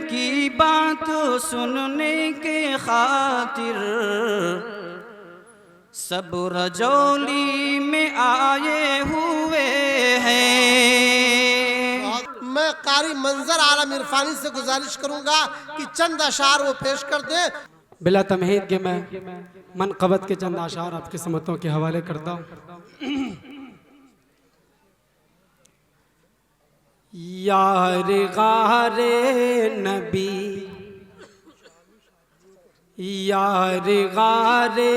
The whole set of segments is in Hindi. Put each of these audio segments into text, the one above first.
की बात सुनने के खातिर सब रजौली में आए हुए हैं। मैं कारी मंजर आलम इरफानी से गुजारिश करूंगा कि चंद अशार वो पेश कर दे। बिला तमहीद के मैं मनक़बत के चंद अशार आपकी समतों के हवाले करता हूँ। यार गारे नबी, यार गारे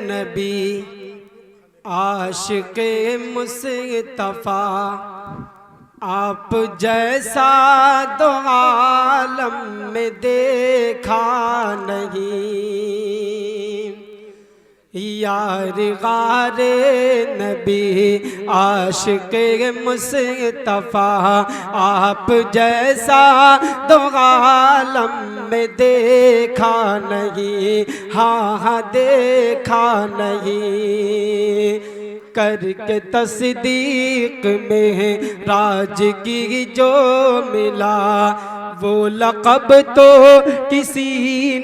नबी, आशिक़े मुस्तफ़ा, आप जैसा दो आलम में देखा नहीं। यार गारे नबी, आशिक़े मुस्तफ़ा, आप जैसा दो आलम में देखा नहीं। हाँ हाँ देखा नहीं। करके तस्दीक में राज की जो मिला, वो लक़ब तो किसी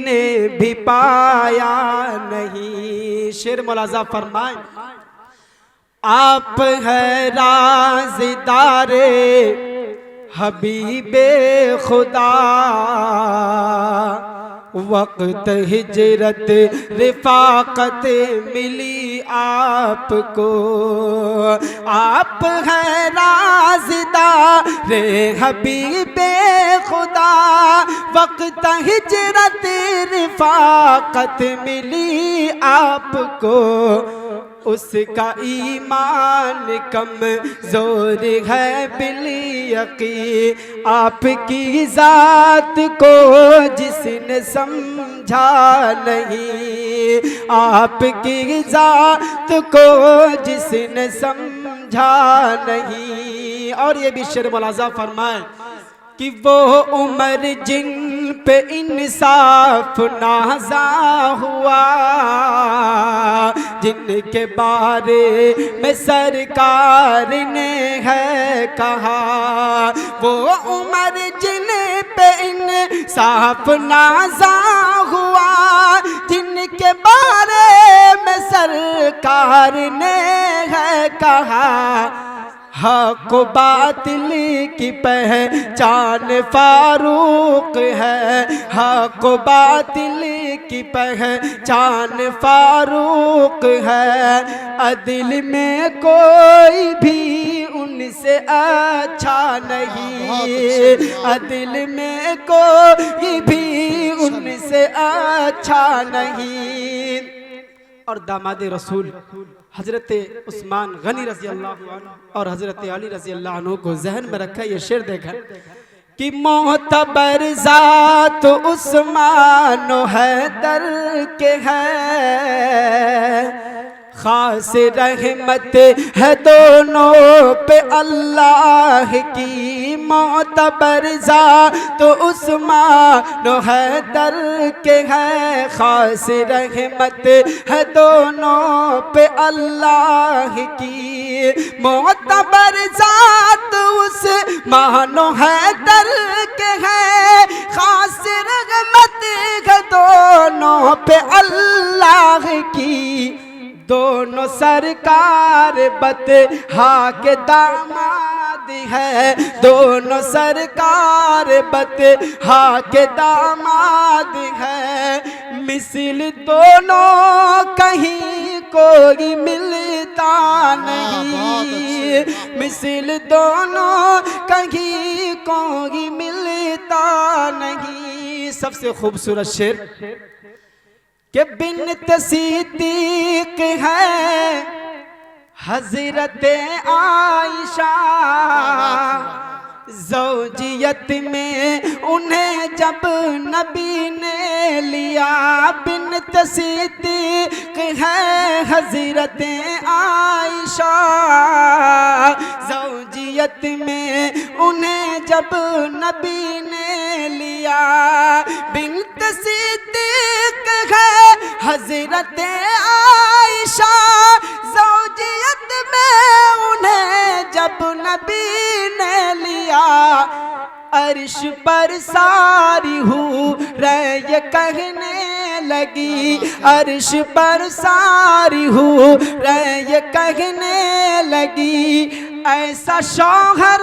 ने भी पाया नहीं। शेर मुलाज़ा फरमाए, आप है राज़दारे हबीबे खुदा, वक्त हिजरत रिफाकत मिली आपको। आप हैं राज़दारे हबीबे खुदा, वक्त हिजरत रिफाकत मिली आपको। उसका ईमान कम जोर है बिल-यक़ीन, आपकी ज़ात को जिसने समझा नहीं। आपकी ज़ात को जिसने समझा नहीं। और ये भी शेर मुलाज़ा फरमाए कि वो उम्र जिन पे इंसाफ नाज़ा हुआ, जिनके बारे में सरकार ने है कहा। वो उम्र जिन पे इंसाफ नाज़ा हुआ, जिनके बारे में सरकार ने है कहा। हक़ बातिल की पहचान फारूक है, हक़ बातिल की पहचान फारूक है। अदिल में कोई भी उनसे अच्छा नहीं, अदिल में कोई भी उनसे अच्छा नहीं। और दामाद रसूल हज़रत उस्मान गनी रज़ी अल्लाह अन्हु और हज़रत अली रज़ी अल्लाह अन्हु को जहन में रखा। ये शेर देखा कि मोतबर ज़ात उस्मान हैदर के है, खास रहमत है दोनों पे अल्लाह की। मोतबर ज़ात उस्मान हैदर के है, खास रहमत है दोनों पे अल्लाह की। मोतबर ज़ात उस्मान हैदर के है, खास रहमत है दोनों पे अल्लाह की। दोनों सरकार बतहा के दामाद है, दोनों सरकार बतहा के दामाद है। मिसल दोनों कहीं कोई मिलता नहीं, मिसल दोनों कहीं कोई मिलता नहीं। सबसे खूबसूरत शेर कि बिन्त सिद्दीक है हज़रत आयशा, ज़ौजियत में उन्हें जब नबी ने लिया। बिन्त सिद्दीक है हज़रत आयशा, ज़ौजियत में उन्हें जब नबी ने लिया। बिन्त सिद्दीक है हज़रत आयशा, ज़ौजियत में उन्हें जब नबी ने लिया अर्श पर सारी हूँ ये कहने लगी, अर्श पर सारी हूँ ये कहने लगी, ऐसा शौहर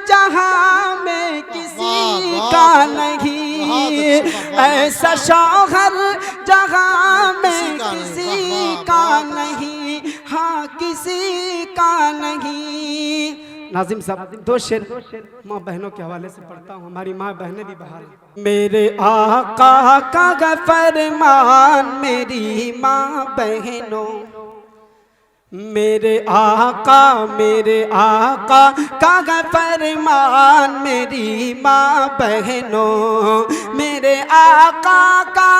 जहाँ में किसी का नहीं, ऐसा शौहर जहाँ में किसी का नहीं, हाँ किसी का नहीं। नाजिम साहब दो शेर माँ बहनों के हवाले से पढ़ता हूँ, हमारी माँ बहनें भी बाहर हैं। मेरे आका का फरमान मेरी माँ बहनों, मेरे आका का फरमान मेरी माँ बहनों, मेरे आका का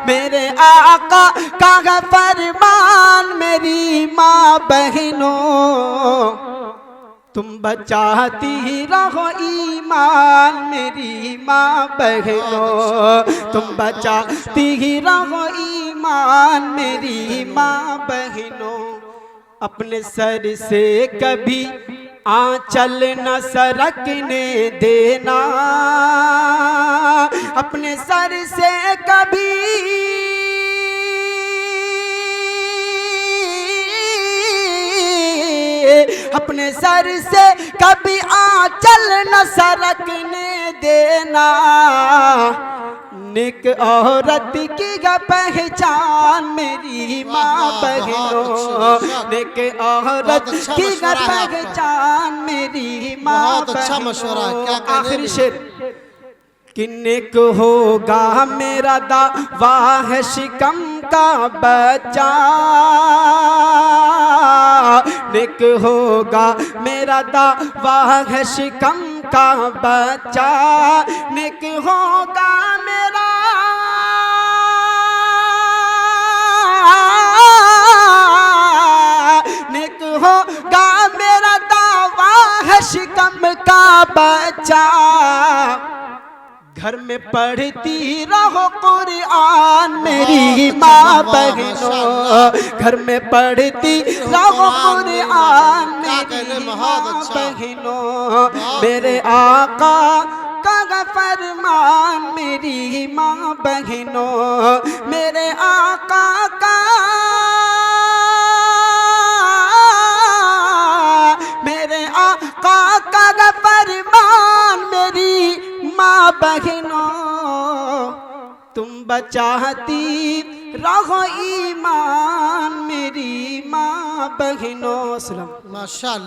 मेरे आका का फरमान मेरी माँ बहनों, तुम बचाती रहो ईमान मेरी माँ बहनों, तुम बचाती रहो ईमान मेरी माँ बहनों। अपने सर से कभी आंचल न सरकने देना, अपने सर से कभी अपने सर से कभी आंचल न सरकने देना, नेक औरत की पहचान मेरी माँ बहनों, नेक औरत की पहचान मेरी माँ बहनों। आखिरी शेर कि नेक होगा मेरा दावा है शिकम का बच्चा, नेक होगा मेरा दावा है शिकम का बच्चा, नेक होगा मेरा नेक होगा मेरा दावा है शिकम का बच्चा। घर में पढ़ती रहो कुरान मेरी माँ बहनों, घर में पढ़ती रहो कुरान मेरी माँ बहनों। मेरे आका का फरमान मेरी माँ बहनों, मेरे आका का मेरे आका का फरमान मेरी माँ बहनों, तुम बचाती रहो ईमान मेरी माँ बहनों। सलाम। माशाअल्लाह।